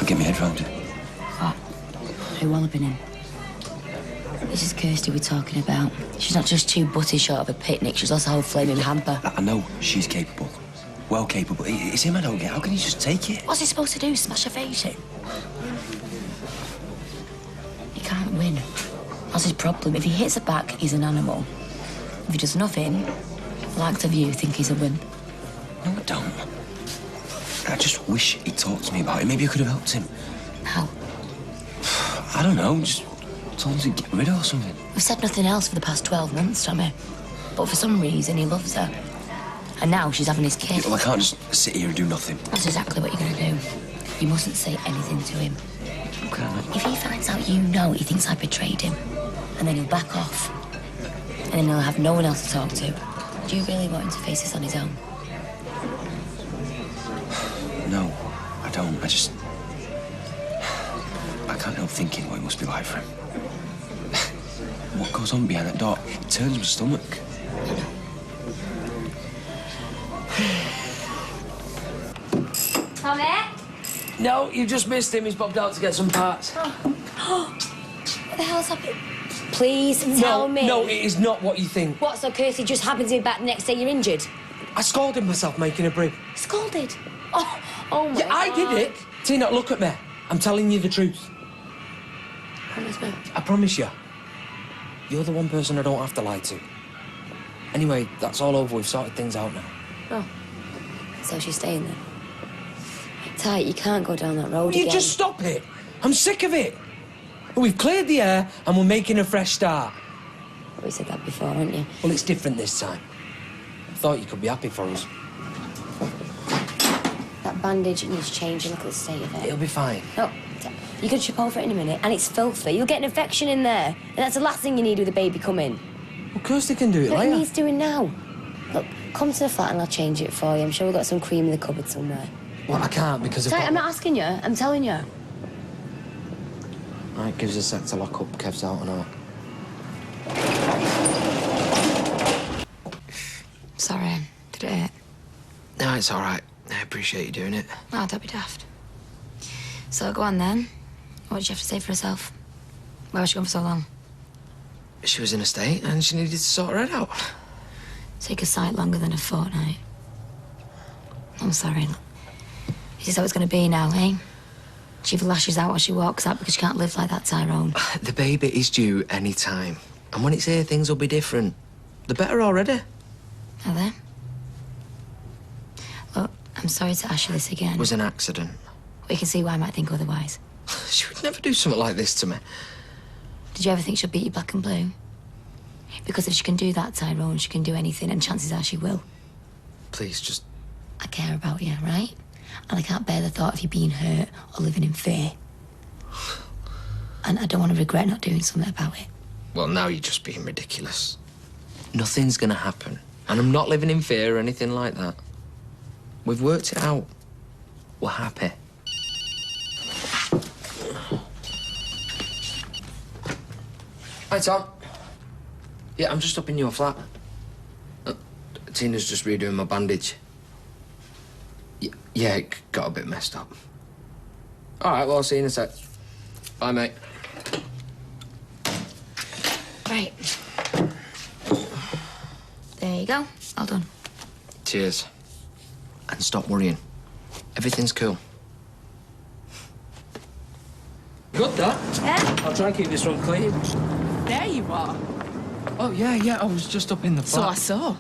get my head round it. What? Who walloping him? This is Kirsty we're talking about. She's not just too butty short of a picnic, she's also a whole flaming hamper. I know she's capable. Well capable. It's him I don't get. How can he just take it? What's he supposed to do? Smash her face in? He can't win. That's his problem. If he hits her back, he's an animal. If he does nothing, likes of you think he's a wimp. No, I don't. I just wish he'd talked to me about it. Maybe I could have helped him. How? I don't know. Just told him to get rid of her or something. We've said nothing else for the past 12 months, Tommy. But for some reason, he loves her. And now she's having his kid. Yeah, well, I can't just sit here and do nothing. That's exactly what you're going to do. You mustn't say anything to him. Okay, If he finds out you know, he thinks I betrayed him. And then he'll back off. And then he'll have no one else to talk to. Do you really want him to face this on his own? No, I don't. I can't help thinking what it must be like for him. What goes on behind that door, it turns my stomach. Tommy? No, you just missed him. He's popped out to get some parts. What the hell's happened? Please tell me. No, it is not what you think. What, so Kirsty just happens to be back the next day you're injured? I scalded myself making a brig. Scalded? Oh my Yeah, I did it. Tina, look at me. I'm telling you the truth. Promise me. I promise you. You're the one person I don't have to lie to. Anyway, that's all over. We've sorted things out now. Oh. So she's staying then? Ty, you can't go down that road again. You just stop it. I'm sick of it. We've cleared the air and we're making a fresh start. Well, we said that before, haven't you? Well, it's different this time. I thought you could be happy for us. That bandage needs changing. Look at the state of it. It'll be fine. No, you could trip over it in a minute, and it's filthy. You'll get an infection in there, and that's the last thing you need with a baby coming. Well, Kirsty can do it But later. it needs doing now. Look, come to the flat and I'll change it for you. I'm sure we've got some cream in the cupboard somewhere. Well, I can't because of... Ty, I'm not asking you. I'm telling you. Right, gives us a sec to lock up. Kev's out and all. Sorry. Did it hurt? No, it's all right. I appreciate you doing it. Oh, don't be daft. So, go on then. What did you have to say for herself? Where was she gone for so long? She was in a state and she needed to sort her head out. Take a sight longer than a fortnight. I'm sorry. Look. This is how it's going to be now, eh? She either lashes out or she walks out because she can't live like that, Tyrone. The baby is due any time. And when it's here, things will be different. They're better already. Are they? Look, I'm sorry to ask you this again. It was an accident. We can see why I might think otherwise. She would never do something like this to me. Did you ever think she'll beat you black and blue? Because if she can do that, Tyrone, she can do anything, and chances are she will. Please, just... I care about you, right? And I can't bear the thought of you being hurt or living in fear. And I don't want to regret not doing something about it. Well, now you're just being ridiculous. Nothing's gonna happen. And I'm not living in fear or anything like that. We've worked it out. We're happy. Hi, Tom. Yeah, I'm just up in your flat. Tina's just redoing my bandage. Yeah, it got a bit messed up. All right, well, I'll see you in a sec. Bye, mate. Right. There you go. All done. Cheers. And stop worrying. Everything's cool. Good, that. Yeah? I'll try and keep this one clean. There you are. Oh, yeah, I was just up in the So I flat. saw.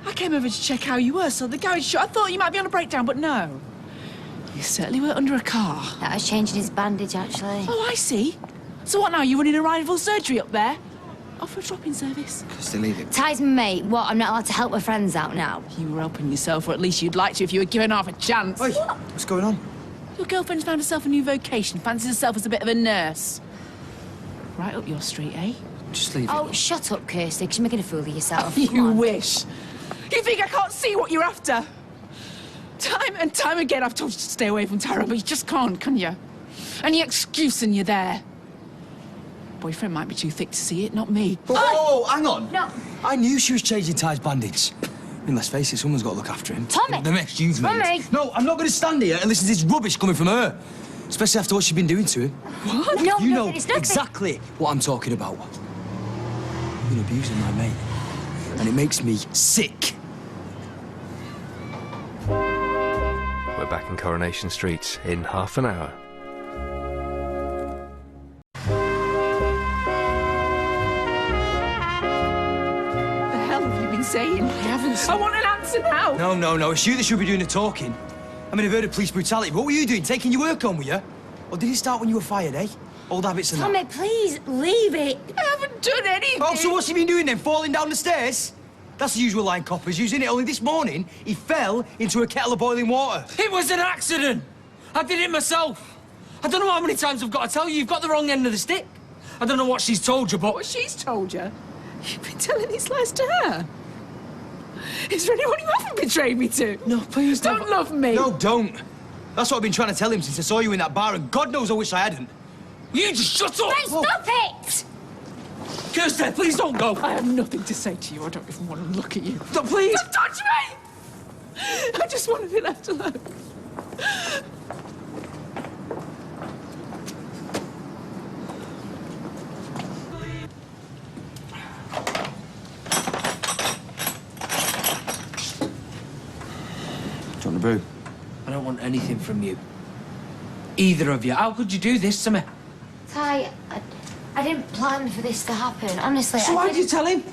I came over to check how you were, so the garage shut. I thought you might be on a breakdown, but no. You certainly were under a car. That was changing his bandage, actually. Oh, I see. So what now, you running a rival surgery up there? Offer a drop-in service? Still leave it. Ty's my mate. What, I'm not allowed to help my friends out now? You were helping yourself, or at least you'd like to if you were given half a chance. Oi, what's going on? Your girlfriend's found herself a new vocation, fancies herself as a bit of a nurse. Right up your street, eh? Just leave Oh, it. shut up, Kirsty, because you're making a fool of yourself. Come You on. wish. You think I can't see what you're after? Time and time again I've told you to stay away from Tara, but you just can't, can you? Any excuse and you're there. Boyfriend might be too thick to see it, not me. Oh, hang on. No. I knew she was changing Ty's bandage. I mean, let's face it, someone's got to look after him. Tommy! The mess you've made. Tommy! No, I'm not going to stand here and listen to this rubbish coming from her. Especially after what she's been doing to him. What? No, You know it's nothing. exactly what I'm talking about. You've been abusing my mate. And it makes me sick. We're back in Coronation Street in half an hour. The hell have you been saying? I haven't. I want an answer now. No. It's you that should be doing the talking. I mean, I've heard of police brutality. What were you doing? Taking your work on, were you? Or did it start when you were fired, eh? Old habits and Tommy, please, leave it. I haven't done anything. Oh, so what's he been doing then? Falling down the stairs? That's the usual line coppers use, isn't it? Only this morning, he fell into a kettle of boiling water. It was an accident. I did it myself. I don't know how many times I've got to tell you. You've got the wrong end of the stick. I don't know what she's told you, but... What she's told you? You've been telling these lies to her. Is there anyone you haven't betrayed me to? No, please don't love me. No, don't. That's what I've been trying to tell him since I saw you in that bar, and God knows I wish I hadn't. You just shut up! Hey, stop it! Kirsty, please don't go. I have nothing to say to you. I don't even want to look at you. No, please. Don't touch me! I just want to be left alone. Do you want a brew? I don't want anything from you. Either of you. How could you do this to me? Ty, I didn't plan for this to happen. Honestly, So why did you tell him?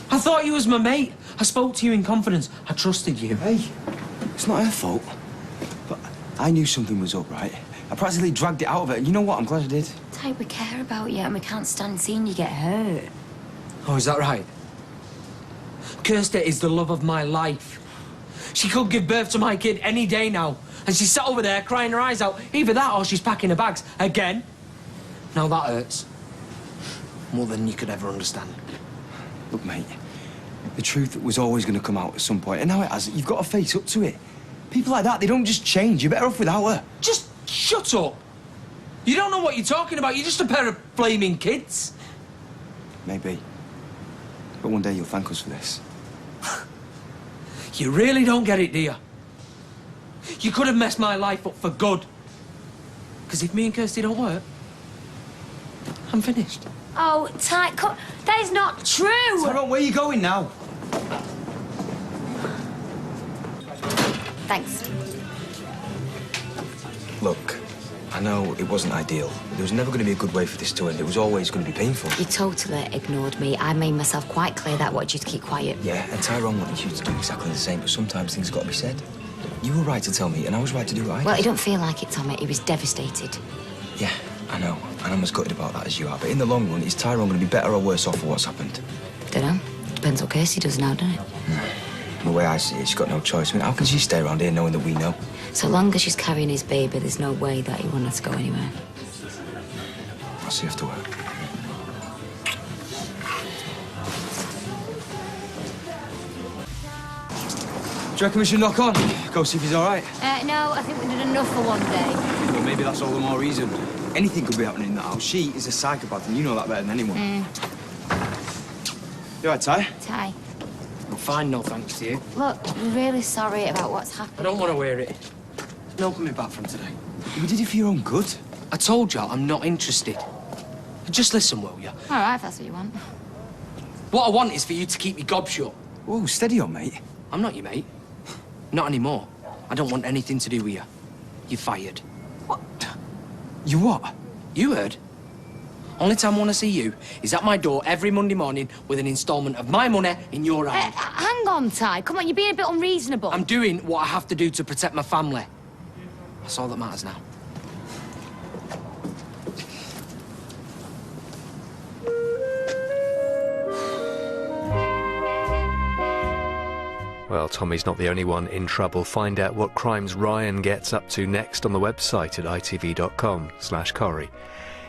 I thought you was my mate. I spoke to you in confidence. I trusted you. Hey, it's not her fault. But I knew something was up, right? I practically dragged it out of her, and you know what? I'm glad I did. Ty, we care about you and we can't stand seeing you get hurt. Oh, is that right? Kirsty is the love of my life. She could give birth to my kid any day now. And she's sat over there crying her eyes out. Either that or she's packing her bags. Again. Now that hurts. More than you could ever understand. Look, mate, the truth was always going to come out at some point, and now it hasn't. You've got to face up to it. People like that, they don't just change. You're better off without her. Just shut up. You don't know what you're talking about. You're just a pair of flaming kids. Maybe. But one day you'll thank us for this. You really don't get it, do you? You could have messed my life up for good. Because if me and Kirsty don't work, I'm finished. Oh, Ty, that is not true! Tyrone, where are you going now? Thanks. Look, I know it wasn't ideal. There was never going to be a good way for this to end. It was always going to be painful. You totally ignored me. I made myself quite clear that I wanted you to keep quiet. Yeah, and Tyrone wanted you to do exactly the same, but sometimes things got to be said. You were right to tell me, and I was right to do right. Well, it don't feel like it, Tommy. He was devastated. Yeah, I know. And I'm as gutted about that as you are. But in the long run, is Tyrone going to be better or worse off for what's happened? Dunno. Depends what Kirsty does now, doesn't it? The way I see it, she's got no choice. I mean, how can she stay around here knowing that we know? So long as she's carrying his baby, there's no way that he won't have to go anywhere. I'll see you after work. Do you reckon we should knock on? Go see if he's all right? No, I think we did enough for one day. Well, maybe that's all the more reason. Anything could be happening in that house. She is a psychopath, and you know that better than anyone. You all right, Ty? Ty, I'm fine, no thanks to you. look, we're really sorry about what's I happened. don't want to wear it. No coming back from today. We did it for your own good. I told you I'm not interested. Just listen, will you? All right, if that's what you want. What I want is for you to keep your gob shut. Whoa, steady on, mate. I'm not your mate. Not anymore. I don't want anything to do with you. You're fired. What? You what? You heard. Only time I want to see you is at my door every Monday morning with an instalment of my money in your hand. Hang on, Ty. Come on, you're being a bit unreasonable. I'm doing what I have to do to protect my family. That's all that matters now. Well, Tommy's not the only one in trouble. Find out what crimes Ryan gets up to next on the website at itv.com/Corrie.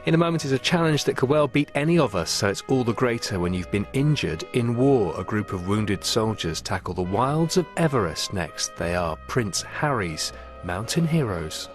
In a moment is a challenge that could well beat any of us, so it's all the greater when you've been injured in war. A group of wounded soldiers tackle the wilds of Everest next. They are Prince Harry's Mountain Heroes.